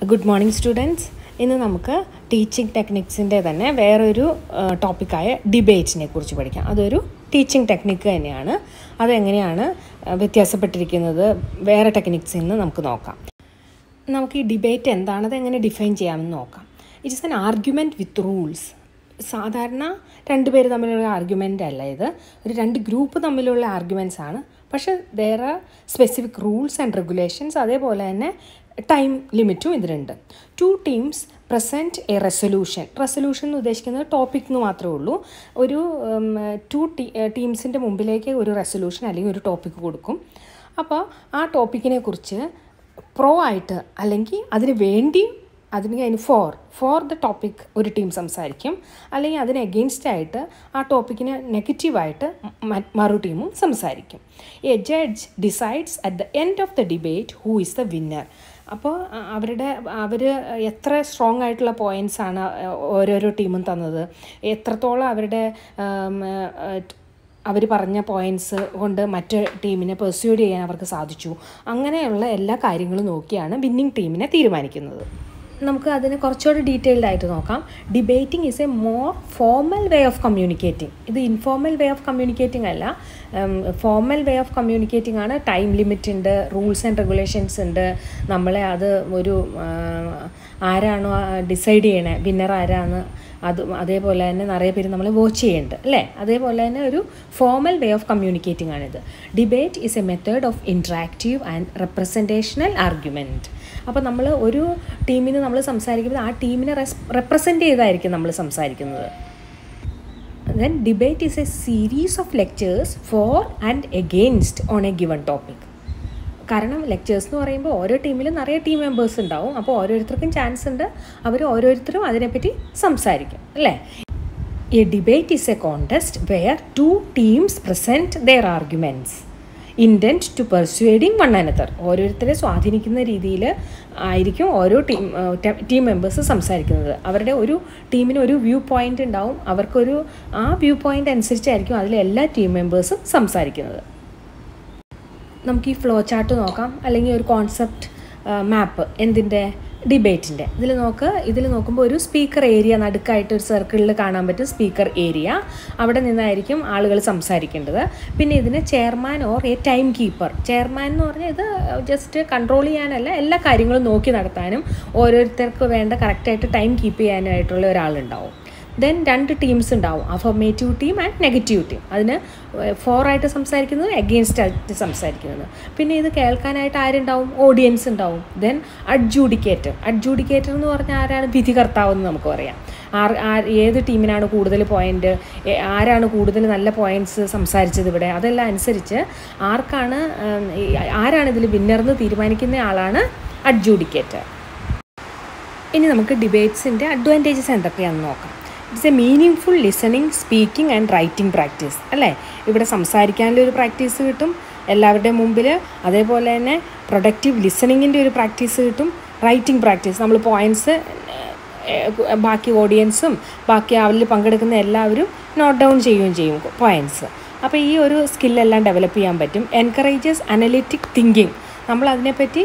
Good morning students. ഇന്ന് നമുക്ക് teaching ടെക്നിക്സിൻ്റെ തന്നെ വേറൊരു ടോപ്പിക്കായ ഡിബേറ്റിനെ കുറിച്ച് പഠിക്കാം. അതൊരു ടീച്ചിങ് ടെക്നിക്ക് തന്നെയാണ്. അതെങ്ങനെയാണ് വ്യത്യാസപ്പെട്ടിരിക്കുന്നത് വേറെ ടെക്നിക്സിൽ നിന്ന് നമുക്ക് നോക്കാം. നമുക്ക് ഈ ഡിബേറ്റ് എന്താണത് എങ്ങനെ ഡിഫൈൻ ചെയ്യാമെന്ന് നോക്കാം. It is an argument with rules. സാധാരണ രണ്ട് പേര് തമ്മിലുള്ള ആർഗ്യുമെൻ്റ് അല്ല ഇത്, ഒരു രണ്ട് ഗ്രൂപ്പ് തമ്മിലുള്ള ആർഗ്യുമെൻറ്റ്സ് ആണ്. പക്ഷേ there are specific rules and regulations, അതേപോലെ തന്നെ ടൈം ലിമിറ്റും ഇതിലുണ്ട്. 2 ടീംസ് പ്രസൻറ്റ് എ റെസൊല്യൂഷൻ എന്ന് ഉദ്ദേശിക്കുന്നത് ടോപ്പിക് എന്ന് മാത്രമേ ഉള്ളൂ. ഒരു 2 ടീംസിൻ്റെ മുമ്പിലേക്ക് ഒരു റെസൊല്യൂഷൻ അല്ലെങ്കിൽ ഒരു ടോപ്പിക്ക് കൊടുക്കും. അപ്പോൾ ആ ടോപ്പിക്കിനെ കുറിച്ച് പ്രോ ആയിട്ട് അല്ലെങ്കിൽ അതിന് വേണ്ടി ഫോർ ദ ടോപ്പിക് ഒരു ടീം സംസാരിക്കും, അല്ലെങ്കിൽ അതിന് എഗെയിൻസ്റ്റ് ആയിട്ട് ആ ടോപ്പിക്കിന് നെഗറ്റീവായിട്ട് മറു ടീമും സംസാരിക്കും. A judge decides at the end of the debate who is the winner. അപ്പോൾ അവർ എത്ര സ്ട്രോങ് ആയിട്ടുള്ള പോയിൻറ്റ്സാണ് ഓരോരോ ടീമും തന്നത്, എത്രത്തോളം അവർ പറഞ്ഞ പോയിൻറ്റ്സ് കൊണ്ട് മറ്റു ടീമിനെ പെർസ്യൂഡ് ചെയ്യാൻ അവർക്ക് സാധിച്ചു, അങ്ങനെയുള്ള എല്ലാ കാര്യങ്ങളും നോക്കിയാണ് വിന്നിങ് ടീമിനെ തീരുമാനിക്കുന്നത്. നമുക്ക് അതിനെ കുറച്ചുകൂടി ഡീറ്റെയിൽഡ് ആയിട്ട് നോക്കാം. Debating is A more formal way of communicating. ഇത് ഇൻഫോർമൽ വേ ഓഫ് കമ്മ്യൂണിക്കേറ്റിംഗ് അല്ല, ഫോർമൽ വേ ഓഫ് കമ്മ്യൂണിക്കേറ്റിംഗ് ആണ്. ടൈം ലിമിറ്റ് ഉണ്ട്, റൂൾസ് ആൻഡ് റെഗുലേഷൻസ് ഉണ്ട്. നമ്മളെ അത് ഒരു ആരാണോ ഡിസൈഡ് ചെയ്യണേ വിന്നർ ആരാണ്, അതേപോലെ തന്നെ നിറയെ പേര് നമ്മൾ വാച്ച് ചെയ്യുന്നുണ്ട് അല്ലേ. അതേപോലെ തന്നെ ഒരു ഫോർമൽ വേ ഓഫ് കമ്മ്യൂണിക്കേറ്റിംഗ് ആണിത്. Debate is A method of interactive and representational argument. അപ്പോൾ നമ്മൾ ഒരു ടീമിന് നമ്മൾ സംസാരിക്കുമ്പോൾ ആ ടീമിനെ റെപ്രസെൻറ്റ് ചെയ്തായിരിക്കും നമ്മൾ സംസാരിക്കുന്നത്. Then debate is a series of lectures for and against on a given topic. കാരണം ലെക്ചേഴ്സ് എന്ന് പറയുമ്പോൾ ഓരോ ടീമിലും നിറയെ ടീം മെമ്പേഴ്സ് ഉണ്ടാവും. അപ്പോൾ ഓരോരുത്തർക്കും ചാൻസ് ഉണ്ട്, അവർ ഓരോരുത്തരും അതിനെപ്പറ്റി സംസാരിക്കും അല്ലേ. A debate is a contest where 2 teams present their arguments intent to persuading one another. ഓരോരുത്തരെ സ്വാധീനിക്കുന്ന രീതിയിൽ ആയിരിക്കും ഓരോ ടീം മെമ്പേഴ്സ് സംസാരിക്കുന്നത്. അവരുടെ ഒരു ടീമിന് ഒരു വ്യൂ പോയിൻ്റ് ഉണ്ടാവും, ആ വ്യൂ പോയിൻ്റ് അനുസരിച്ചായിരിക്കും അതിൽ എല്ലാ ടീം മെമ്പേഴ്സും സംസാരിക്കുന്നത്. നമുക്ക് ഈ ഫ്ലോ ചാർട്ട് നോക്കാം, അല്ലെങ്കിൽ ഒരു കോൺസെപ്റ്റ് മാപ്പ് എന്തിൻ്റെ, ഡിബേറ്റിൻ്റെ. ഇതിൽ നോക്കുമ്പോൾ ഒരു സ്പീക്കർ ഏരിയ നടുക്കായിട്ട് ഒരു സർക്കിളിൽ കാണാൻ പറ്റും. സ്പീക്കർ ഏരിയ, അവിടെ നിന്നായിരിക്കും ആളുകൾ സംസാരിക്കേണ്ടത്. പിന്നെ ഇതിന് chairman or A time keeper. Chairman എന്ന് പറഞ്ഞാൽ ഇത് ജസ്റ്റ് കൺട്രോൾ ചെയ്യാനല്ല, എല്ലാ കാര്യങ്ങളും നോക്കി നടത്താനും ഓരോരുത്തർക്ക് വേണ്ട കറക്റ്റായിട്ട് ടൈം കീപ്പ് ചെയ്യാനായിട്ടുള്ള ഒരാളുണ്ടാവും. ദെൻ 2 ടീംസ് ഉണ്ടാവും, affirmative team and negative team. അതിന് ഫോറായിട്ട് സംസാരിക്കുന്നത്, എഗെയിൻസ്റ്റ് ആയിട്ട് സംസാരിക്കുന്നത്. പിന്നെ ഇത് കേൾക്കാനായിട്ട് ആരുണ്ടാവും, ഓഡിയൻസ് ഉണ്ടാവും. ദെൻ അഡ്ജൂഡിക്കേറ്റർ എന്ന് പറഞ്ഞാൽ ആരാണ്, വിധികർത്താവെന്ന് നമുക്ക് പറയാം. ഏത് ടീമിനാണ് കൂടുതൽ പോയിൻ്റ്, ആരാണ് കൂടുതൽ നല്ല പോയിൻറ്റ്സ് സംസാരിച്ചത് ഇവിടെ, അതെല്ലാം അനുസരിച്ച് ആരാണ് ഇതിൽ വിന്നർന്ന് തീരുമാനിക്കുന്ന ആളാണ് അഡ്ജൂഡിക്കേറ്റർ. ഇനി നമുക്ക് ഡിബേറ്റ്സിൻ്റെ അഡ്വാൻറ്റേജസ് എന്തൊക്കെയാണെന്ന് നോക്കാം. It's A meaning full listening, speaking and writing practice അല്ലേ. ഇവിടെ സംസാരിക്കാനുള്ളൊരു പ്രാക്ടീസ് കിട്ടും എല്ലാവരുടെയും മുമ്പിൽ. അതേപോലെ തന്നെ പ്രൊഡക്റ്റീവ് ലിസണിങ്ങിൻ്റെ ഒരു പ്രാക്ടീസ് കിട്ടും. റൈറ്റിംഗ് പ്രാക്ടീസ്, നമ്മൾ പോയിൻറ്റ്സ് ബാക്കി ഓഡിയൻസും ബാക്കി അതിൽ പങ്കെടുക്കുന്ന എല്ലാവരും നോട്ട് ഡൗൺ ചെയ്യുകയും ചെയ്യും പോയിൻറ്റ്സ്. അപ്പോൾ ഈ ഒരു സ്കില്ലെല്ലാം ഡെവലപ്പ് ചെയ്യാൻ പറ്റും. Encourages analytic thinking. നമ്മൾ അതിനെപ്പറ്റി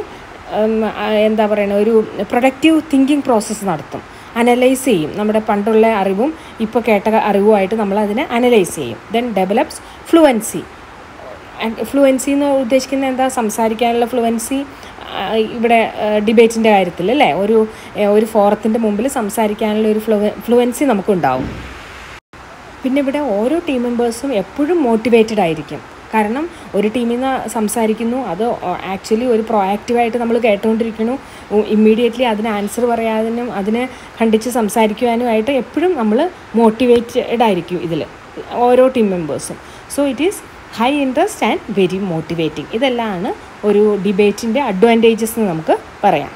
ഒരു പ്രൊഡക്റ്റീവ് തിങ്കിങ് പ്രോസസ്സ് നടത്തും, അനലൈസ് ചെയ്യും. നമ്മുടെ പണ്ടുള്ള അറിവും ഇപ്പോൾ കേട്ട അറിവുമായിട്ട് നമ്മൾ അതിനെ അനലൈസ് ചെയ്യും. ദെൻ ഡെവലപ്സ് ഫ്ലുവൻസി എന്ന് ഉദ്ദേശിക്കുന്നത് എന്താ, സംസാരിക്കാനുള്ള ഫ്ലുവൻസി. ഇവിടെ ഡിബേറ്റിൻ്റെ കാര്യത്തിൽ അല്ലേ, ഒരു ഫോറത്തിൻ്റെ മുമ്പിൽ സംസാരിക്കാനുള്ള ഒരു ഫ്ലുവൻസി നമുക്കുണ്ടാവും. പിന്നെ ഇവിടെ ഓരോ ടീം മെമ്പേഴ്സും എപ്പോഴും മോട്ടിവേറ്റഡ് ആയിരിക്കും. കാരണം ഒരു ടീമിൽ നിന്ന് സംസാരിക്കുന്നു, അത് ആക്ച്വലി ഒരു പ്രൊആക്റ്റീവായിട്ട് നമ്മൾ കേട്ടുകൊണ്ടിരിക്കുന്നു. ഇമ്മീഡിയറ്റ്ലി അതിന് ആൻസർ പറയാനും അതിനെ ಖಂಡಿച്ച് സംസാരിക്കുവാനുമായിട്ട് എപ്പോഴും നമ്മൾ മോട്ടിവേറ്റഡ് ആയിരിക്കും ഇതിൽ ഓരോ ടീം മെമ്പേഴ്സും. So it is high interest and very motivating. ഇതെല്ലാമാണ് ഒരു ഡിബേറ്റിൻ്റെ അഡ്വാൻറ്റേജസ് എന്ന് നമുക്ക് പറയാം.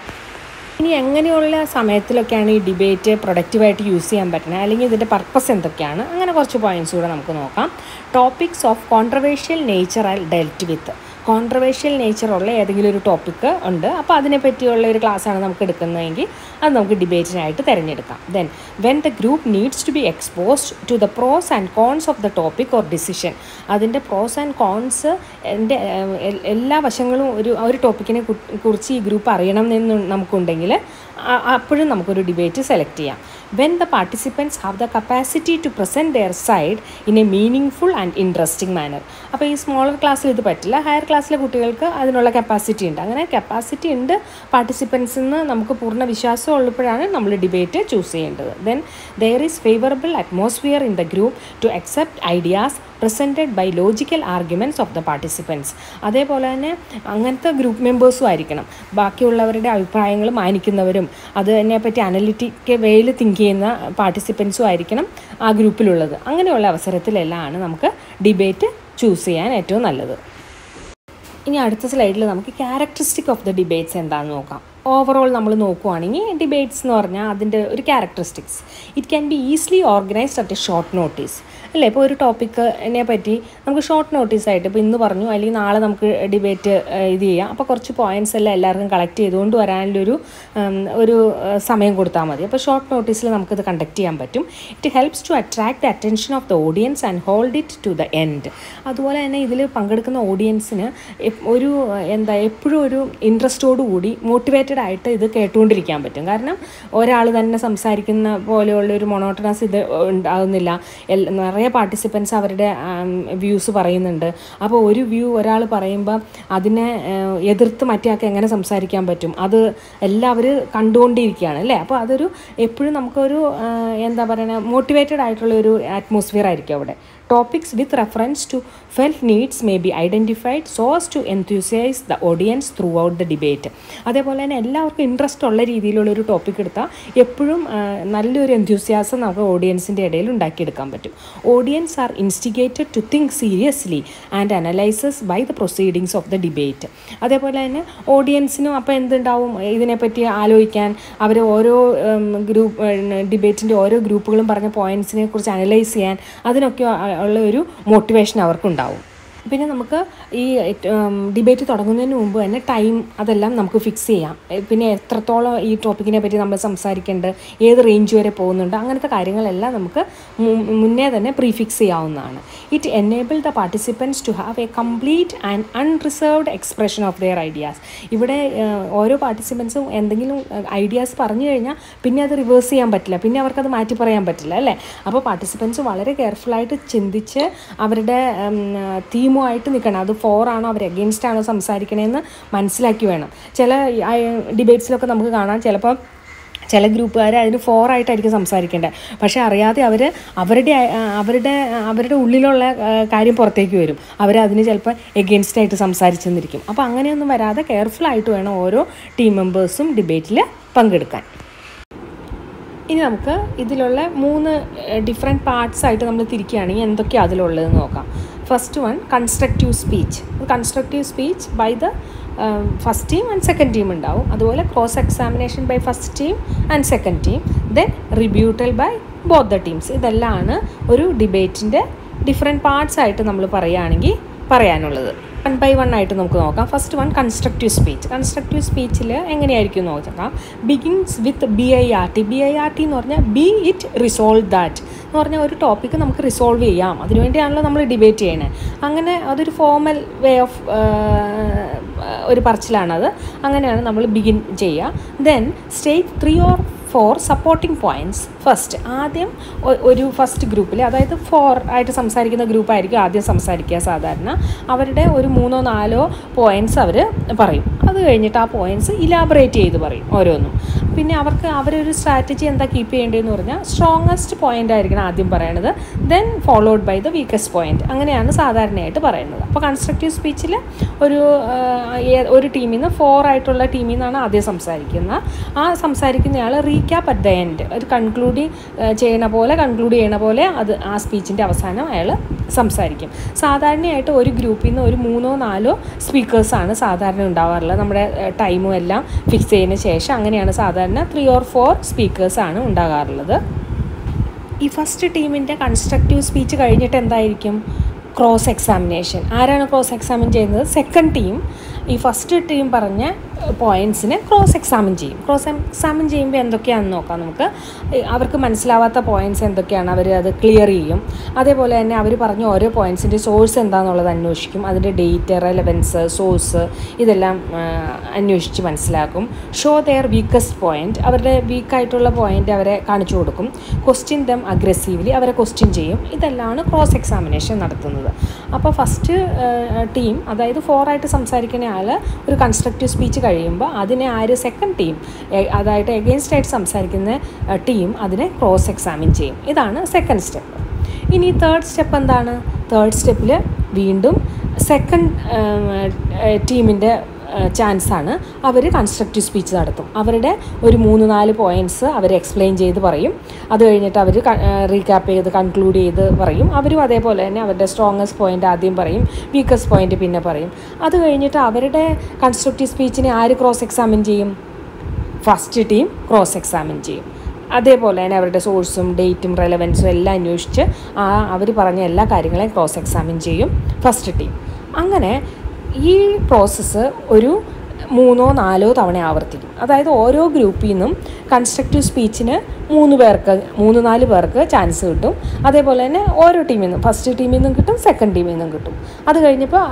ഇനി എങ്ങനെയുള്ള സമയത്തിലൊക്കെയാണ് ഈ ഡിബേറ്റ് പ്രൊഡക്റ്റീവായിട്ട് യൂസ് ചെയ്യാൻ പറ്റുന്നത്, അല്ലെങ്കിൽ ഇതിൻ്റെ പർപ്പസ് എന്തൊക്കെയാണ്, അങ്ങനെ കുറച്ച് പോയിൻറ്റ്സ് കൂടെ നമുക്ക് നോക്കാം. Topics of controversial nature are dealt with. Controversial നേച്ചറുള്ള ഏതെങ്കിലും ഒരു ടോപ്പിക്ക് ഉണ്ട്, അപ്പോൾ അതിനെപ്പറ്റിയുള്ള ഒരു ക്ലാസ്സാണ് നമുക്ക് എടുക്കുന്നതെങ്കിൽ അത് നമുക്ക് ഡിബേറ്റിനായിട്ട് തിരഞ്ഞെടുക്കാം. Then when the group needs to be exposed to the pros and cons of the topic or decision, അതിൻ്റെ പ്രോസ് ആൻഡ് കോൺസ് എല്ലാ വശങ്ങളും ഒരു ടോപ്പിക്കിനെ കുറിച്ച് ഈ ഗ്രൂപ്പ് അറിയണം എന്ന് നമുക്കുണ്ടെങ്കിൽ അപ്പോഴും നമുക്കൊരു ഡിബേറ്റ് സെലക്ട് ചെയ്യാം. When the participants have the capacity to present their side in a meaning and interesting manner. അപ്പോൾ ഈ സ്മോളർ ക്ലാസ്സിൽ ഇത് പറ്റില്ല, ഹയർ ക്ലാസ്സിലെ കുട്ടികൾക്ക് അതിനുള്ള കപ്പാസിറ്റി ഉണ്ട്. അങ്ങനെ കപ്പാസിറ്റി ഉണ്ട് പാർട്ടിസിപ്പൻസിൽ നിന്ന് നമുക്ക് പൂർണ്ണ വിശ്വാസം ഉള്ളപ്പോഴാണ് നമ്മൾ ഡിബേറ്റ് ചൂസ് ചെയ്യേണ്ടത്. Then there is favourable atmosphere in the group to accept ideas presented by logical arguments of the participants. അതേപോലെ തന്നെ അങ്ങനത്തെ ഗ്രൂപ്പ് മെമ്പേഴ്സും ആയിരിക്കണം, ബാക്കിയുള്ളവരുടെ അഭിപ്രായങ്ങൾ മാനിക്കുന്നവരും അതിനെപ്പറ്റി അനലിറ്റിക് വേയിൽ തിങ്ക് ചെയ്യുന്ന പാർട്ടിസിപ്പൻസും ആയിരിക്കണം ആ ഗ്രൂപ്പിലുള്ളത്. അങ്ങനെയുള്ള അവസരത്തിലെല്ലാം നമുക്ക് ഡിബേറ്റ് ചൂസ് ചെയ്യാൻ ഏറ്റവും നല്ലത്. ഇനി അടുത്ത സ്ലൈഡിൽ നമുക്ക് ക്യാരക്ടറിസ്റ്റിക് ഓഫ് ദ ഡിബേറ്റ്സ് എന്താണെന്ന് നോക്കാം. ഓവറോൾ നമ്മൾ നോക്കുവാണെങ്കിൽ ഡിബേറ്റ്സ് എന്ന് പറഞ്ഞാൽ അതിൻ്റെ ഒരു characteristics, it can be easily organised at A short notice അല്ലേ. ഇപ്പോൾ ഒരു ടോപ്പിക്കിനെ പറ്റി നമുക്ക് ഷോർട്ട് നോട്ടീസായിട്ട് ഇപ്പോൾ ഇന്ന് പറഞ്ഞു അല്ലെങ്കിൽ നാളെ നമുക്ക് ഡിബേറ്റ് ഇത് ചെയ്യാം, അപ്പോൾ കുറച്ച് പോയിൻറ്റ്സ് എല്ലാം എല്ലാവർക്കും കളക്ട് ചെയ്തുകൊണ്ട് വരാനുള്ളൊരു സമയം കൊടുത്താൽ മതി. അപ്പോൾ ഷോർട്ട് നോട്ടീസിൽ നമുക്കിത് കണ്ടക്ട് ചെയ്യാൻ പറ്റും. It helps to attract the attention of the audience and hold it to the end. അതുപോലെ തന്നെ ഇതിൽ പങ്കെടുക്കുന്ന ഓഡിയൻസിന് എപ്പോഴും ഒരു ഇൻട്രസ്റ്റോടുകൂടി മോട്ടിവേറ്റഡ് ആയിട്ട് ഇത് കേട്ടുകൊണ്ടിരിക്കാൻ പറ്റും. കാരണം ഒരാൾ തന്നെ സംസാരിക്കുന്ന പോലെയുള്ളൊരു മൊണോട്ടണസ് ഇത് ഉണ്ടാകുന്നില്ല. നിറയെ പാർട്ടിസിപ്പൻസ് അവരുടെ വ്യൂസ് പറയുന്നുണ്ട്. അപ്പോൾ ഒരു വ്യൂ ഒരാൾ പറയുമ്പോൾ അതിനെ എതിർത്ത് മറ്റേയാൾക്ക് എങ്ങനെ സംസാരിക്കാൻ പറ്റും, അത് എല്ലാവരും കണ്ടുകൊണ്ടിരിക്കുകയാണ് അല്ലേ. അപ്പോൾ അതൊരു എപ്പോഴും നമുക്കൊരു മോട്ടിവേറ്റഡ് ആയിട്ടുള്ളൊരു അറ്റ്മോസ്ഫിയർ ആയിരിക്കും അവിടെ. Topics with reference to felt needs may be identified so as to enthusiase the audience throughout the debate. അതേപോലെ തന്നെ എല്ലാവർക്കും ഇൻട്രസ്റ്റ് ഉള്ള രീതിയിലുള്ളൊരു ടോപ്പിക് എടുത്താൽ എപ്പോഴും നല്ലൊരു എൻത്യൂസിയാസം നമുക്ക് ഓഡിയൻസിൻ്റെ ഇടയിൽ ഉണ്ടാക്കിയെടുക്കാൻ പറ്റും. Audience are instigated to think seriously and analyses by the proceedings of the debate. അതേപോലെ തന്നെ ഓഡിയൻസിനും അപ്പോൾ എന്തുണ്ടാവും, ഇതിനെപ്പറ്റി ആലോചിക്കാൻ അവർ ഓരോ ഡിബേറ്റിൻ്റെ ഓരോ ഗ്രൂപ്പുകളും പറഞ്ഞ പോയിൻറ്റ്സിനെ കുറിച്ച് അനലൈസ് ചെയ്യാൻ അതിനൊക്കെ ഉള്ള ഒരു മോട്ടിവേഷൻ അവർക്കുണ്ടാവും. പിന്നെ നമുക്ക് ഈ ഡിബേറ്റ് തുടങ്ങുന്നതിന് മുമ്പ് തന്നെ ടൈം അതെല്ലാം നമുക്ക് ഫിക്സ് ചെയ്യാം. പിന്നെ എത്രത്തോളം ഈ ടോപ്പിക്കിനെ പറ്റി നമ്മൾ സംസാരിക്കേണ്ടത്, ഏത് റേഞ്ച് വരെ പോകുന്നുണ്ട്, അങ്ങനത്തെ കാര്യങ്ങളെല്ലാം നമുക്ക് മുന്നേ തന്നെ പ്രീഫിക്സ് ചെയ്യാവുന്നതാണ്. It enable the participants to have a complete and unreserved expression of their ideas. ഇവിടെ ഓരോ പാർട്ടിസിപ്പൻസും എന്തെങ്കിലും ഐഡിയാസ് പറഞ്ഞു കഴിഞ്ഞാൽ പിന്നെ അത് റിവേഴ്സ് ചെയ്യാൻ പറ്റില്ല, പിന്നെ അവർക്കത് മാറ്റി പറയാൻ പറ്റില്ല അല്ലേ. അപ്പോൾ പാർട്ടിസിപ്പൻസ് വളരെ കെയർഫുള്ളായിട്ട് ചിന്തിച്ച് അവരുടെ തീമുമായിട്ട് നിൽക്കണം. അത് ഫോർ ആണോ അവർ അഗെയിൻസ്റ്റ് ആണോ സംസാരിക്കണമെന്ന് മനസ്സിലാക്കി വേണം. ചില ഡിബേറ്റ്സിലൊക്കെ നമുക്ക് കാണാം, ചിലപ്പോൾ ചില ഗ്രൂപ്പുകാർ അതിന് ഫോറായിട്ടായിരിക്കും സംസാരിക്കേണ്ടത്, പക്ഷേ അറിയാതെ അവരുടെ ഉള്ളിലുള്ള കാര്യം പുറത്തേക്ക് വരും, അവരതിന് ചിലപ്പോൾ എഗെയിൻസ്റ്റായിട്ട് സംസാരിച്ചെന്നിരിക്കും. അപ്പോൾ അങ്ങനെയൊന്നും വരാതെ കെയർഫുള്ളായിട്ട് വേണം ഓരോ ടീം മെമ്പേഴ്സും ഡിബേറ്റിൽ പങ്കെടുക്കാൻ. ഇനി നമുക്ക് ഇതിലുള്ള 3 ഡിഫറെൻറ്റ് പാർട്സ് ആയിട്ട് നമ്മൾ തിരിക്കുകയാണെങ്കിൽ എന്തൊക്കെയാണ് അതിലുള്ളതെന്ന് നോക്കാം. First one constructive speech. Constructive speech by the first team and second team ഉണ്ടാവും. അതുപോലെ cross examination by first team and second team, then rebuttal by both the teams. ഇതെല്ലാമാണ് ഒരു ഡിബേറ്റിൻ്റെ ഡിഫറെൻറ്റ് പാർട്സ് ആയിട്ട് നമ്മൾ പറയുകയാണെങ്കിൽ പറയാനുള്ളത്. 1 by 1 ആയിട്ട് നമുക്ക് നോക്കാം. First one constructive speech. Constructive സ്പീച്ചിൽ എങ്ങനെയായിരിക്കും നോക്കാം. Begins with BIRT. BIRT എന്ന് പറഞ്ഞാൽ ബി ഇറ്റ് റിസോൾവ് ദാറ്റ് എന്ന് പറഞ്ഞാൽ ഒരു ടോപ്പിക്ക് നമുക്ക് റിസോൾവ് ചെയ്യാം, അതിനുവേണ്ടിയാണല്ലോ നമ്മൾ ഡിബേറ്റ് ചെയ്യണേ. അങ്ങനെ അതൊരു ഫോർമൽ വേ ഓഫ് ഒരു പറച്ചിലാണത്. അങ്ങനെയാണ് നമ്മൾ ബിഗിൻ ചെയ്യുക. Then state 3 or 4 supporting points first. ആദ്യം ഒരു ഫസ്റ്റ് ഗ്രൂപ്പിൽ, അതായത് 4 ആയിട്ട് സംസാരിക്കുന്ന ഗ്രൂപ്പായിരിക്കും ആദ്യം സംസാരിക്കുക സാധാരണ. അവരുടെ ഒരു 3-4 പോയിൻറ്റ്സ് അവർ പറയും. അത് കഴിഞ്ഞിട്ട് ആ പോയിൻറ്റ്സ് ഇലാബറേറ്റ് ചെയ്ത് പറയും ഓരോന്നും. പിന്നെ അവരൊരു സ്ട്രാറ്റജി എന്താ കീപ്പ് ചെയ്യേണ്ടതെന്ന് പറഞ്ഞാൽ സ്ട്രോങ്ങസ്റ്റ് പോയിൻ്റ് ആയിരിക്കണം ആദ്യം പറയണത്, then followed by the weakest point. അങ്ങനെയാണ് സാധാരണയായിട്ട് പറയുന്നത്. അപ്പോൾ കൺസ്ട്രക്റ്റീവ് സ്പീച്ചിൽ ഒരു ടീമിൽ നിന്ന് 4 ആയിട്ടുള്ള ടീമിൽ നിന്നാണ് ആദ്യം സംസാരിക്കുന്നത്. ആ സംസാരിക്കുന്നയാൾ റീക്യാപ്പ് അറ്റ് ദ എൻഡ്, ഒരു കൺക്ലൂഡ് ചെയ്യണ പോലെ അത് ആ സ്പീച്ചിൻ്റെ അവസാനം അയാൾ സംസാരിക്കും. സാധാരണയായിട്ട് ഒരു ഗ്രൂപ്പിൽ നിന്ന് ഒരു 3-4 സ്പീക്കേഴ്സാണ് സാധാരണ ഉണ്ടാവാറുള്ളത്. നമ്മുടെ ടൈമും എല്ലാം ഫിക്സ് ചെയ്തതിന് ശേഷം അങ്ങനെയാണ് സാധാരണ 3 or 4 സ്പീക്കേഴ്സാണ് ഉണ്ടാകാറുള്ളത്. ഈ ഫസ്റ്റ് ടീമിൻ്റെ കൺസ്ട്രക്റ്റീവ് സ്പീച്ച് കഴിഞ്ഞിട്ട് എന്തായിരിക്കും, ക്രോസ് എക്സാമിനേഷൻ. ആരാണ് ക്രോസ് എക്സാമിൻ ചെയ്യുന്നത്? സെക്കൻഡ് ടീം ഈ ഫസ്റ്റ് ടീം പറഞ്ഞ പോയിൻറ്റ്സിനെ ക്രോസ് എക്സാമിൻ ചെയ്യും. ക്രോസ് എക്സാമിൻ ചെയ്യുമ്പോൾ എന്തൊക്കെയാണെന്ന് നോക്കാം നമുക്ക്. അവർക്ക് മനസ്സിലാവാത്ത പോയിൻറ്റ്സ് എന്തൊക്കെയാണ് അവർ അത് ക്ലിയർ ചെയ്യും. അതേപോലെ തന്നെ അവർ പറഞ്ഞ ഓരോ പോയിൻറ്റ്സിൻ്റെ സോഴ്സ് എന്താണെന്നുള്ളത് അന്വേഷിക്കും. അതിൻ്റെ ഡേറ്റ്, റെലവൻസ്, സോഴ്സ് ഇതെല്ലാം അന്വേഷിച്ച് മനസ്സിലാക്കും. ഷോ ദെയർ വീക്കസ്റ്റ് പോയിൻറ്റ്, അവരുടെ വീക്കായിട്ടുള്ള പോയിൻ്റ് അവരെ കാണിച്ചു കൊടുക്കും. ക്വസ്റ്റ്യൻ ദം അഗ്രസീവ്ലി, അവരെ ക്വസ്റ്റ്യൻ ചെയ്യും. ഇതെല്ലാമാണ് ക്രോസ് എക്സാമിനേഷൻ നടത്തുന്നത്. അപ്പോൾ ഫസ്റ്റ് ടീം, അതായത് 4 ആയിട്ട് സംസാരിക്കുന്ന ആൾ ഒരു കൺസ്ട്രക്റ്റീവ് സ്പീച്ച് കഴിയുമ്പോൾ അതിനെ സെക്കൻഡ് ടീം, അതായത് എഗെയിൻസ്റ്റ് ആയിട്ട് സംസാരിക്കുന്ന ടീം അതിനെ ക്രോസ് എക്സാമിൻ ചെയ്യും. ഇതാണ് സെക്കൻഡ് സ്റ്റെപ്പ്. ഇനി തേർഡ് സ്റ്റെപ്പ് എന്താണ്? തേർഡ് സ്റ്റെപ്പിൽ വീണ്ടും സെക്കൻഡ് ടീമിൻ്റെ ചാൻസാണ്. അവർ കൺസ്ട്രക്റ്റീവ് സ്പീച്ച് നടത്തും. അവരുടെ ഒരു 3-4 പോയിൻറ്റ്സ് അവർ എക്സ്പ്ലെയിൻ ചെയ്ത് പറയും. അത് കഴിഞ്ഞിട്ട് അവർ റീക്യാപ്പ് ചെയ്ത് കൺക്ലൂഡ് ചെയ്ത് പറയും. അവരും അതേപോലെ തന്നെ അവരുടെ സ്ട്രോങ്ങസ്റ്റ് പോയിൻ്റ് ആദ്യം പറയും, വീക്കസ്റ്റ് പോയിൻ്റ് പിന്നെ പറയും. അത് കഴിഞ്ഞിട്ട് അവരുടെ കൺസ്ട്രക്റ്റീവ് സ്പീച്ചിനെ ആര് ക്രോസ് എക്സാമിൻ ചെയ്യും? ഫസ്റ്റ് ടീം ക്രോസ് എക്സാമിൻ ചെയ്യും. അതേപോലെ തന്നെ അവരുടെ സോഴ്സും ഡേറ്റും റെലവൻസും എല്ലാം അന്വേഷിച്ച് അവർ പറഞ്ഞ എല്ലാ കാര്യങ്ങളെയും ക്രോസ് എക്സാമിൻ ചെയ്യും ഫസ്റ്റ് ടീം. അങ്ങനെ ഈ പ്രോസസ്സ് ഒരു 3-4 തവണ ആവർത്തിക്കും. അതായത് ഓരോ ഗ്രൂപ്പിൽ നിന്നും കൺസ്ട്രക്റ്റീവ് സ്പീച്ചിന് 3-4 പേർക്ക് ചാൻസ് കിട്ടും. അതേപോലെ തന്നെ ഓരോ ടീമിൽ നിന്നും, ഫസ്റ്റ് ടീമിൽ നിന്നും കിട്ടും, സെക്കൻഡ് ടീമിൽ നിന്നും കിട്ടും. അത് കഴിഞ്ഞപ്പോൾ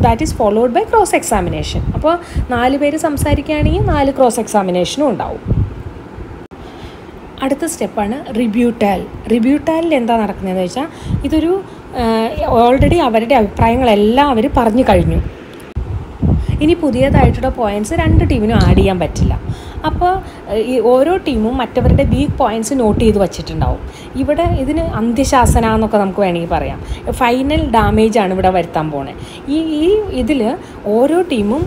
that is followed by cross examination. അപ്പോൾ 4 പേര് സംസാരിക്കുകയാണെങ്കിൽ 4 ക്രോസ് എക്സാമിനേഷനും ഉണ്ടാവും. അടുത്ത സ്റ്റെപ്പാണ് റിബ്യൂട്ടൽ. റിബ്യൂട്ടലിൽ എന്താ നടക്കുന്നതെന്ന് വെച്ചാൽ, ഇതൊരു ഓൾറെഡി അവരുടെ അഭിപ്രായങ്ങളെല്ലാം അവർ പറഞ്ഞു കഴിഞ്ഞു. ഇനി പുതിയതായിട്ടുള്ള പോയിൻറ്റ്സ് 2 ടീമിനും ആഡ് ചെയ്യാൻ പറ്റില്ല. അപ്പോൾ ഈ ഓരോ ടീമും മറ്റവരുടെ വീക്ക് പോയിൻറ്റ്സ് നോട്ട് ചെയ്ത് വച്ചിട്ടുണ്ടാവും. ഇവിടെ ഇതിന് അന്ത്യശാസന എന്നൊക്കെ നമുക്ക് വേണമെങ്കിൽ പറയാം. ഫൈനൽ ഡാമേജാണ് ഇവിടെ വരുത്താൻ പോണത്. ഈ ഇതിൽ ഓരോ ടീമും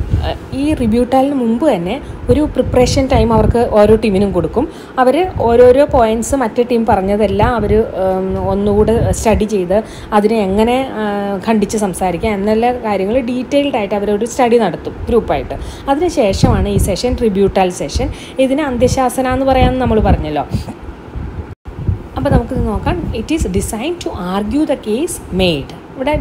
ഈ റിബ്യൂട്ടലിന് മുമ്പ് തന്നെ ഒരു പ്രിപ്പറേഷൻ ടൈം അവർക്ക് ഓരോ ടീമിനും കൊടുക്കും. അവർ ഓരോരോ പോയിൻറ്റ്സ് മറ്റേ ടീം പറഞ്ഞതെല്ലാം അവർ ഒന്നുകൂടെ സ്റ്റഡി ചെയ്ത് അതിനെ എങ്ങനെ ഖണ്ഡിച്ച് സംസാരിക്കാം എന്നുള്ള കാര്യങ്ങൾ ഡീറ്റെയിൽഡ് ആയിട്ട് അവരൊരു സ്റ്റഡി നടത്തും ഗ്രൂപ്പായിട്ട്. അതിനുശേഷമാണ് ഈ സെഷൻ റിബ്യൂട്ടൽ സെഷൻ. ഇതിന് അന്ത്യശാസന എന്ന് പറയാമെന്ന് നമ്മൾ പറഞ്ഞല്ലോ. അപ്പോൾ നമുക്കിത് നോക്കാം. It is design to argue the case made. ഇവിടെ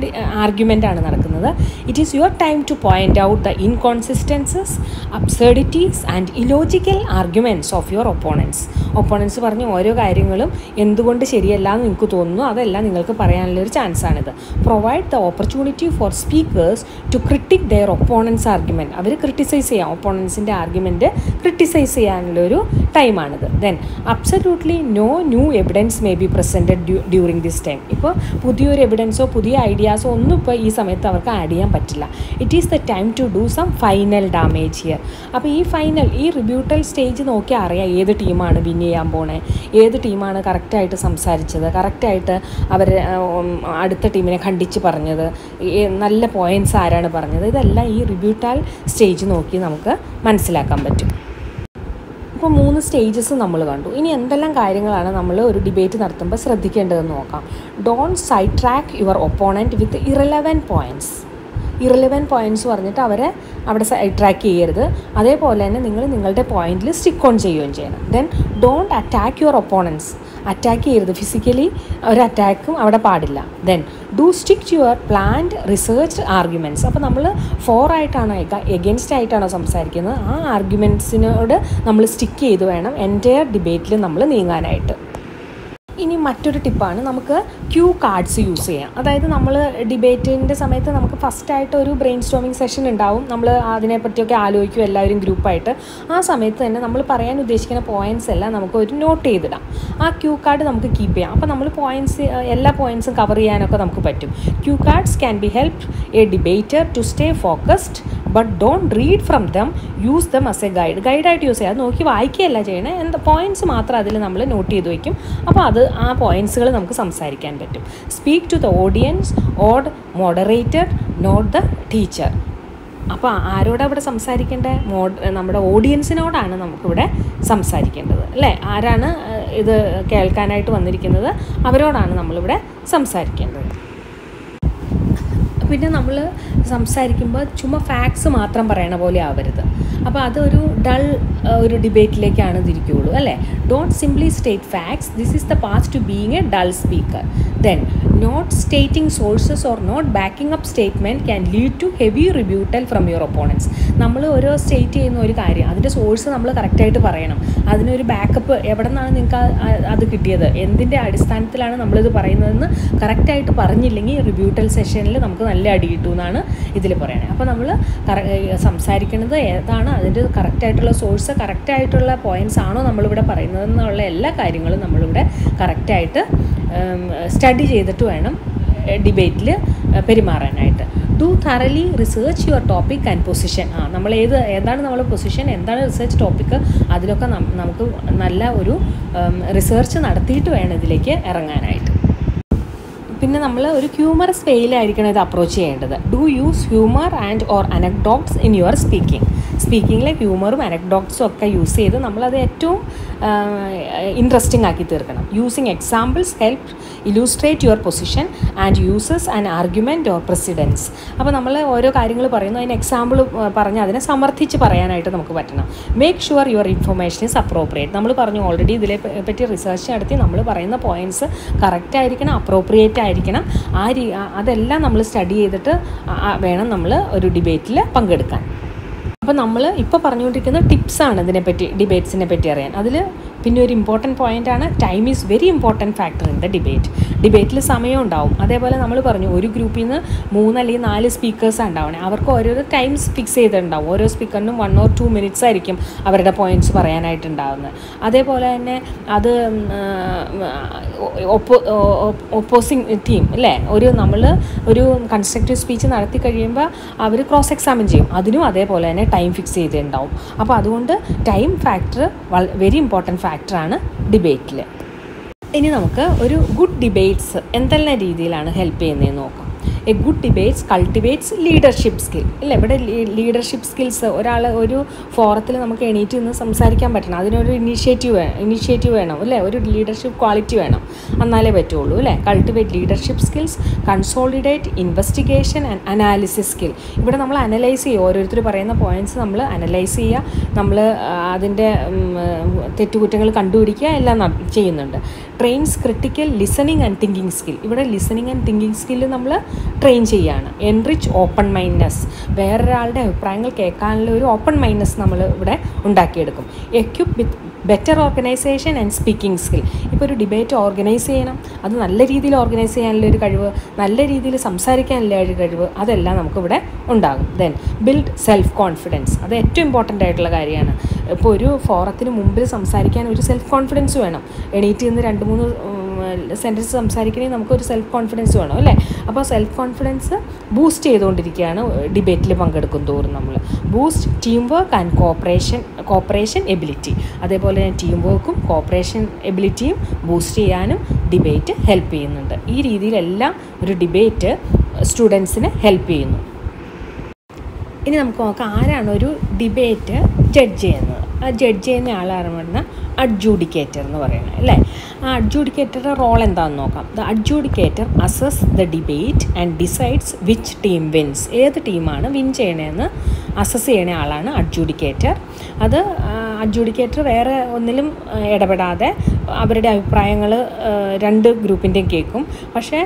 ആർഗ്യുമെൻ്റാണ് നടക്കുന്നത്. It is your time to point out the inconsistencies, absurdities and illogical arguments of your opponents. Opponents പറഞ്ഞ ഓരോ കാര്യങ്ങളും എന്തുകൊണ്ട് ശരിയല്ല എന്ന് നിങ്ങൾക്ക് തോന്നുന്നു അതെല്ലാം നിങ്ങൾക്ക് പറയാനുള്ളൊരു ചാൻസാണിത്. Provide the opportunity for speakers to critique their opponents argument. അവർ ക്രിട്ടിസൈസ് ചെയ്യാം, ഒപ്പോണൻസിൻ്റെ ആർഗ്യുമെൻറ്റ് ക്രിട്ടിസൈസ് ചെയ്യാനുള്ളൊരു ടൈമാണിത്. Then absolutely no new evidence may be presented during this time. ഇപ്പോൾ പുതിയൊരു എവിഡൻസോ പുതിയ ഐഡിയാസോ ഒന്നും ഇപ്പോൾ ഈ സമയത്ത് അവർക്ക് ആഡ് ചെയ്യാൻ പറ്റില്ല. It is the time to do some final damage here. അപ്പോൾ ഈ റിബ്യൂട്ടൽ സ്റ്റേജ് നോക്കിയാൽ അറിയാം ഏത് ടീമാണ് വിൻ ചെയ്യാൻ പോണേ, ഏത് ടീമാണ് കറക്റ്റായിട്ട് സംസാരിച്ചത്, കറക്റ്റായിട്ട് അവർ അടുത്ത ടീമിനെ ഖണ്ഡിച്ച് പറഞ്ഞത്, നല്ല പോയിൻറ്റ്സ് ആരാണ് പറഞ്ഞത്. ഇതെല്ലാം ഈ റിബ്യൂട്ടൽ സ്റ്റേജ് നോക്കി നമുക്ക് മനസ്സിലാക്കാൻ പറ്റും. ഇപ്പോൾ 3 സ്റ്റേജസ് നമ്മൾ കണ്ടു. ഇനി എന്തെല്ലാം കാര്യങ്ങളാണ് നമ്മൾ ഒരു ഡിബേറ്റ് നടത്തുമ്പോൾ ശ്രദ്ധിക്കേണ്ടതെന്ന് നോക്കാം. Don't side track your opponent with irrelevant points പറഞ്ഞിട്ട് അവരെ അവിടെ സൈഡ് ട്രാക്ക് ചെയ്യരുത്. അതേപോലെ തന്നെ നിങ്ങൾ നിങ്ങളുടെ പോയിന്റിൽ സ്റ്റിക്ക് ഓൺ ചെയ്യുകയും ചെയ്യണം. Then don't attack your opponents. Attack ചെയ്യരുത്, ഫിസിക്കലി ഒരു അറ്റാക്കും അവിടെ പാടില്ല. Then do stick to your planned researched arguments. അപ്പോൾ നമ്മൾ 4 ആയിട്ടാണോ എഗെയിൻസ്റ്റ് ആയിട്ടാണോ സംസാരിക്കുന്നത് ആ ആർഗ്യുമെൻറ്റ്സിനോട് നമ്മൾ സ്റ്റിക്ക് ചെയ്ത് വേണം എൻ്റയർ ഡിബേറ്റിൽ നമ്മൾ നീങ്ങാനായിട്ട്. ഇനി മറ്റൊരു ടിപ്പാണ്, നമുക്ക് ക്യൂ കാർഡ്സ് യൂസ് ചെയ്യാം. അതായത് നമ്മൾ ഡിബേറ്റിൻ്റെ സമയത്ത് നമുക്ക് ഫസ്റ്റായിട്ട് ഒരു ബ്രെയിൻ സ്റ്റോമിങ് സെഷൻ ഉണ്ടാവും. നമ്മൾ അതിനെപ്പറ്റിയൊക്കെ ആലോചിക്കും എല്ലാവരും ഗ്രൂപ്പായിട്ട്. ആ സമയത്ത് തന്നെ നമ്മൾ പറയാൻ ഉദ്ദേശിക്കുന്ന പോയിൻറ്റ്സ് എല്ലാം നമുക്ക് ഒരു നോട്ട് ചെയ്തിടാം. ആ ക്യൂ കാർഡ് നമുക്ക് കീപ്പ് ചെയ്യാം. അപ്പോൾ നമ്മൾ എല്ലാ പോയിൻറ്റ്സും കവർ ചെയ്യാനൊക്കെ നമുക്ക് പറ്റും. Cue cards can be help a debater to stay focused but don't read from them, use them as a ഗൈഡായിട്ട് യൂസ് ചെയ്യുക. അത് നോക്കി വായിക്കുകയല്ല ചെയ്യണേ, പോയിൻറ്റ്സ് മാത്രം അതിൽ നമ്മൾ നോട്ട് ചെയ്ത് വയ്ക്കും. അപ്പോൾ ആ പോയിൻറ്റ്സുകൾ നമുക്ക് സംസാരിക്കാൻ പറ്റും. Speak to the audience or moderator, not the teacher. അപ്പോൾ ആരോടാണ് ഇവിടെ സംസാരിക്കേണ്ടത്? നമ്മുടെ ഓഡിയൻസിനോടാണ് നമുക്കിവിടെ സംസാരിക്കേണ്ടത്, അല്ലേ? ആരാണ് ഇത് കേൾക്കാനായിട്ട് വന്നിരിക്കുന്നത് അവരോടാണ് നമ്മളിവിടെ സംസാരിക്കേണ്ടത്. പിന്നെ നമ്മൾ സംസാരിക്കുമ്പോൾ ചുമ്മാ ഫാക്ട്സ് മാത്രം പറയണ പോലെ ആവരുത്. അപ്പോൾ അതൊരു ഒരു ഡിബേറ്റിലേക്കാണ് തിരിക്കുകയുള്ളൂ, അല്ലേ? Don't simply state facts, this is the path to being a dull speaker. Then not stating sources or not backing up statement can lead to heavy rebuttal from your opponents. നമ്മൾ ഓരോ സ്റ്റേറ്റ് ചെയ്യുന്ന ഒരു കാര്യം അതിൻ്റെ source നമ്മൾ കറക്റ്റായിട്ട് പറയണം. അതിനൊരു ബാക്കപ്പ് എവിടെ നിന്നാണ് നിങ്ങൾക്ക് അത് കിട്ടിയത്, എന്തിൻ്റെ അടിസ്ഥാനത്തിലാണ് നമ്മളിത് പറയുന്നതെന്ന് കറക്റ്റായിട്ട് പറഞ്ഞില്ലെങ്കിൽ റിബ്യൂട്ടൽ സെഷനിൽ നമുക്ക് നല്ല അടി കിട്ടുമെന്നാണ് ഇതിൽ പറയുന്നത്. അപ്പോൾ നമ്മൾ സംസാരിക്കുന്നത് ഏതാണ്, അതിൻ്റെ കറക്റ്റായിട്ടുള്ള സോഴ്സ്, കറക്റ്റായിട്ടുള്ള പോയിൻറ്റ്സ് ആണോ നമ്മളിവിടെ പറയുന്നതെന്നുള്ള എല്ലാ കാര്യങ്ങളും നമ്മളിവിടെ കറക്റ്റായിട്ട് സ്റ്റഡി ചെയ്തിട്ട് വേണം ഡിബേറ്റിൽ പെരുമാറാനായിട്ട്. Do thoroughly research your topic and position. നമ്മൾ ഏതാണ് നമ്മൾ പൊസിഷൻ, എന്താണ് റിസർച്ച് ടോപ്പിക്ക്, അതിലൊക്കെ നമുക്ക് നല്ല ഒരു റിസർച്ച് നടത്തിയിട്ട് വേണം ഇതിലേക്ക് ഇറങ്ങാനായിട്ട്. പിന്നെ നമ്മൾ ഒരു ഹ്യൂമറസ് വേയിലായിരിക്കണം ഇത് അപ്രോച്ച് ചെയ്യേണ്ടത്. Do use humour and or anecdotes in your സ്പീക്കിങ്ങിലെ ഹ്യൂമറും അനക്ഡോട്ട്സും ഒക്കെ യൂസ് ചെയ്ത് നമ്മളത് ഏറ്റവും ഇൻട്രസ്റ്റിംഗ് ആക്കി തീർക്കണം. Using examples help illustrate your position and uses an argument or precedents. അപ്പോൾ നമ്മൾ ഓരോ കാര്യങ്ങൾ പറയുന്നു, അതിന് എക്സാമ്പിൾ പറഞ്ഞ് അതിനെ സമർത്ഥിച്ച് പറയാനായിട്ട് നമുക്ക് പറ്റണം. Make sure your information is appropriate. നമ്മൾ പറഞ്ഞു ഓൾറെഡി ഇതിനെ പറ്റി റിസർച്ച് നടത്തി നമ്മൾ പറയുന്ന പോയിൻറ്റ്സ് കറക്റ്റ് ആയിരിക്കണം, അപ്രോപ്രിയേറ്റ് ആയിരിക്കണം. അതെല്ലാം നമ്മൾ സ്റ്റഡി ചെയ്തിട്ട് വേണം നമ്മൾ ഒരു ഡിബേറ്റിൽ പങ്കെടുക്കാൻ. അപ്പോൾ നമ്മൾ ഇപ്പോൾ പറഞ്ഞുകൊണ്ടിരിക്കുന്ന ടിപ്സാണ് ഇതിനെപ്പറ്റി, ഡിബേറ്റ്സിനെ പറ്റി അറിയാൻ. അതിൽ പിന്നെ ഒരു ഇമ്പോർട്ടൻറ്റ് പോയിൻ്റാണ് time is very important factor in the debate. ഡിബേറ്റിൽ സമയം ഉണ്ടാവും. അതേപോലെ നമ്മൾ പറഞ്ഞു ഒരു ഗ്രൂപ്പിൽ നിന്ന് 3 അല്ലെങ്കിൽ 4 സ്പീക്കേഴ്സാണ് ഉണ്ടാവണേ. അവർക്ക് ഓരോരോ ടൈംസ് ഫിക്സ് ചെയ്തിട്ടുണ്ടാവും. ഓരോ സ്പീക്കറിനും 1 or 2 minutes ആയിരിക്കും അവരുടെ പോയിൻറ്റ്സ് പറയാനായിട്ടുണ്ടാവുന്നത്. അതേപോലെ തന്നെ അത് ഒപ്പോസിങ് ടീം അല്ലേ, നമ്മൾ ഒരു കൺസ്ട്രക്റ്റീവ് സ്പീച്ച് നടത്തി കഴിയുമ്പോൾ അവർ ക്രോസ് എക്സാമിൻ ചെയ്യും. അതിനും അതേപോലെ തന്നെ ടൈം ഫിക്സ് ചെയ്തിട്ടുണ്ടാവും. അപ്പോൾ അതുകൊണ്ട് ടൈം ഫാക്ടർ വെരി ഇമ്പോർട്ടൻറ്റ് ഫാക്ടറാണ് ഡിബേറ്റിൽ. ഇനി നമുക്ക് ഒരു ഗുഡ് ഡിബേറ്റ്സ് എന്തെല്ലാം രീതിയിലാണ് ഹെൽപ്പ് ചെയ്യുന്നതെന്ന് നോക്കാം. A good debates കൾട്ടിവേറ്റ്സ് leadership skill. ഇല്ല, ഇവിടെ ലീഡർഷിപ്പ് സ്കിൽസ് ഒരു ഫോറത്തിൽ നമുക്ക് എണീറ്റ് നിന്ന് സംസാരിക്കാൻ പറ്റണം. അതിനൊരു ഇനീഷ്യേറ്റീവ് വേണം അല്ലേ, ഒരു ലീഡർഷിപ്പ് ക്വാളിറ്റി വേണം, എന്നാലേ പറ്റുള്ളൂ അല്ലേ. Cultivate leadership skills, consolidate investigation and analysis skill. ഇവിടെ നമ്മൾ അനലൈസ് ചെയ്യുക, ഓരോരുത്തർ പറയുന്ന പോയിൻറ്റ്സ് നമ്മൾ അനലൈസ് ചെയ്യുക, നമ്മൾ അതിൻ്റെ തെറ്റുകുറ്റങ്ങൾ കണ്ടുപിടിക്കുക, എല്ലാം ചെയ്യുന്നുണ്ട്. Trains critical listening and thinking skill. ഇവിടെ ലിസണിങ് ആൻഡ് തിങ്കിങ് സ്കില്ല് നമ്മൾ ട്രെയിൻ ചെയ്യുകയാണ്. എൻറിച്ച് ഓപ്പൺ മൈൻഡ്നെസ്, വേറൊരാളുടെ അഭിപ്രായങ്ങൾ കേൾക്കാനുള്ള ഒരു ഓപ്പൺ മൈൻഡ്നെസ് നമ്മൾ ഇവിടെ ഉണ്ടാക്കിയെടുക്കും. Equip with better organisation and speaking skill. ഇപ്പോൾ ഒരു ഡിബേറ്റ് ഓർഗനൈസ് ചെയ്യണം, അത് നല്ല രീതിയിൽ ഓർഗനൈസ് ചെയ്യാനുള്ള ഒരു കഴിവ്, നല്ല രീതിയിൽ സംസാരിക്കാനുള്ള ഒരു കഴിവ്, അതെല്ലാം നമുക്കിവിടെ ഉണ്ടാകും. Then build self confidence. അത് ഏറ്റവും ഇമ്പോർട്ടൻ്റ് ആയിട്ടുള്ള കാര്യമാണ്. ഇപ്പോൾ ഒരു ഫോറത്തിന് മുമ്പിൽ സംസാരിക്കാൻ ഒരു സെൽഫ് കോൺഫിഡൻസ് വേണം. എണീറ്റ് നിന്ന് 2-3 സെൻറ്റൻസ് സംസാരിക്കണമെങ്കിൽ നമുക്കൊരു സെൽഫ് കോൺഫിഡൻസ് വേണം അല്ലേ. അപ്പോൾ സെൽഫ് കോൺഫിഡൻസ് ബൂസ്റ്റ് ചെയ്തുകൊണ്ടിരിക്കുകയാണ് ഡിബേറ്റിൽ പങ്കെടുക്കും തോറും നമ്മൾ. Boost team work and cooperation ability. അതേപോലെ തന്നെ ടീം വർക്കും കോപ്പറേഷൻ എബിലിറ്റിയും ബൂസ്റ്റ് ചെയ്യാനും ഡിബേറ്റ് ഹെൽപ്പ് ചെയ്യുന്നുണ്ട്. ഈ രീതിയിലെല്ലാം ഒരു ഡിബേറ്റ് സ്റ്റുഡൻസിന് ഹെൽപ്പ് ചെയ്യുന്നു. ഇനി നമുക്ക് നോക്കാം ആരാണ് ഒരു ഡിബേറ്റ് ജഡ്ജ് ചെയ്യുന്നത്. ആ ജഡ്ജ് ചെയ്യുന്ന ആളാണ് അഡ്ജൂഡിക്കേറ്റർ എന്ന് പറയുന്നത് അല്ലേ. ആ അഡ്ജൂഡിക്കേറ്ററുടെ റോൾ എന്താണെന്ന് നോക്കാം. The adjudicator assess the debate and decides which team wins. ഏത് ടീമാണ് വിൻ ചെയ്യണമെന്ന് അസസ് ചെയ്യണ ആളാണ് അഡ്ജൂഡിക്കേറ്റർ. അത് അഡ്ജൂഡിക്കേറ്റർ വേറെ ഒന്നിലും ഇടപെടാതെ അവരുടെ അഭിപ്രായങ്ങൾ 2 ഗ്രൂപ്പിൻ്റെയും കേൾക്കും. പക്ഷേ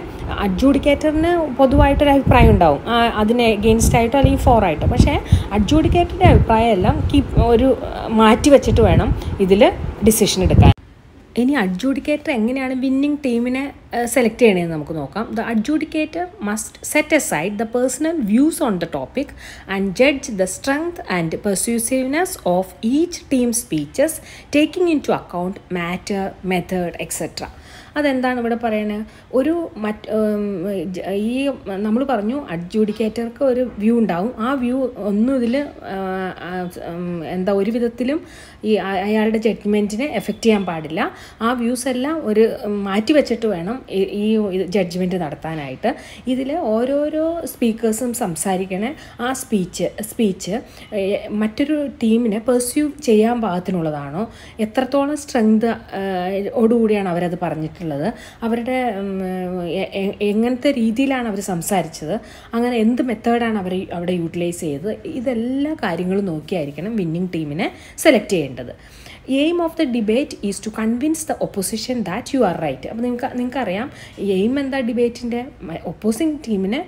അഡ്ജൂഡിക്കേറ്ററിന് പൊതുവായിട്ടൊരു അഭിപ്രായം ഉണ്ടാവും, അതിന് എഗെയിൻസ്റ്റ് ആയിട്ടോ അല്ലെങ്കിൽ ഫോർ ആയിട്ടോ. പക്ഷേ അഡ്ജൂഡിക്കേറ്ററിൻ്റെ അഭിപ്രായം എല്ലാം മാറ്റി വെച്ചിട്ട് വേണം ഇതിൽ ഡിസിഷൻ എടുക്കാൻ. ഇനി അഡ്ജൂഡിക്കേറ്റർ എങ്ങനെയാണ് വിന്നിംഗ് ടീമിനെ സെലക്ട് ചെയ്യണമെന്ന് നമുക്ക് നോക്കാം. The adjudicator must set aside the personal views on the topic and judge the strength and persuasiveness of each team's speeches, taking into account matter, method, etc. അതെന്താണ് ഇവിടെ പറയുന്നത്? ഈ നമ്മൾ പറഞ്ഞു അഡ്ജൂഡിക്കേറ്റർക്ക് ഒരു വ്യൂ ഉണ്ടാവും. ആ വ്യൂ ഒന്നും ഇതിൽ ഒരു വിധത്തിലും ഈ അയാളുടെ ജഡ്ജ്മെൻറ്റിനെ എഫക്റ്റ് ചെയ്യാൻ പാടില്ല. ആ വ്യൂസ് എല്ലാം മാറ്റി വെച്ചിട്ട് വേണം ഈ ജഡ്ജ്മെൻറ്റ് നടത്താനായിട്ട്. ഇതിൽ ഓരോരോ സ്പീക്കേഴ്സും സംസാരിക്കണ ആ സ്പീച്ച് മറ്റൊരു ടീമിനെ പെർസ്യൂ ചെയ്യാൻ പാകത്തിനുള്ളതാണോ, എത്രത്തോളം സ്ട്രെങ്ത് ഓടുകൂടിയാണ് അവരത് പറഞ്ഞിട്ടുള്ളത്, അവരുടെ എങ്ങനത്തെ രീതിയിലാണ് അവർ സംസാരിച്ചത്, അങ്ങനെ എന്ത് മെത്തേഡാണ് അവർ അവിടെ യൂട്ടിലൈസ് ചെയ്തത്, ഇതെല്ലാ കാര്യങ്ങളും നോക്കിയായിരിക്കണം വിന്നിംഗ് ടീമിനെ സെലക്ട് ചെയ്യേണ്ടത്. Aim of the debate is to convince the opposition that you are right. അപ്പോൾ നിങ്ങൾക്കറിയാം എയിം എന്താ ഡിബേറ്റിൻ്റെ, ഒപ്പോസിങ് ടീമിനെ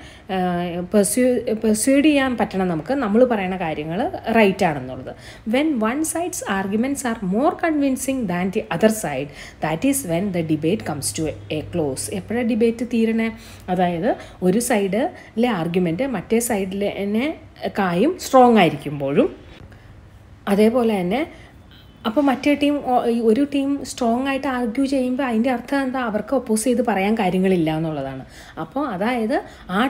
പെർസ്യൂഡ് ചെയ്യാൻ പറ്റണം നമ്മൾ പറയുന്ന കാര്യങ്ങൾ റൈറ്റ് ആണെന്നുള്ളത്. When one side's arguments are more convincing than the other side, that is when the debate comes to a close. എപ്പോഴാണ് ഡിബേറ്റ് തീരണേ? അതായത് ഒരു സൈഡിലെ ആർഗ്യുമെൻറ്റ് മറ്റേ സൈഡിലെ കായും സ്ട്രോങ് ആയിരിക്കുമ്പോഴും, അതേപോലെ തന്നെ അപ്പോൾ മറ്റേ ഒരു ടീം സ്ട്രോങ് ആയിട്ട് ആർഗ്യൂ ചെയ്യുമ്പോൾ അതിൻ്റെ അർത്ഥം എന്താ? അവർക്ക് ഒപ്പോസ് ചെയ്ത് പറയാൻ കാര്യങ്ങളില്ല എന്നുള്ളതാണ്. അപ്പോൾ അതായത് ആ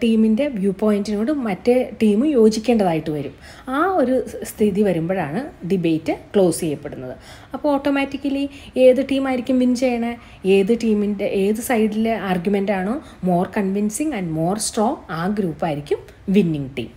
ടീമിൻ്റെ വ്യൂ പോയിൻറ്റിനോട് മറ്റേ ടീം യോജിക്കേണ്ടതായിട്ട് വരും. ആ ഒരു സ്ഥിതി വരുമ്പോഴാണ് ഡിബേറ്റ് ക്ലോസ് ചെയ്യപ്പെടുന്നത്. അപ്പോൾ ഓട്ടോമാറ്റിക്കലി ഏത് ടീമായിരിക്കും വിൻ ചെയ്യണേ? ഏത് സൈഡിലെ ആർഗ്യുമെൻ്റ് ആണോ more convincing and more strong, ആ ഗ്രൂപ്പായിരിക്കും വിന്നിങ് ടീം.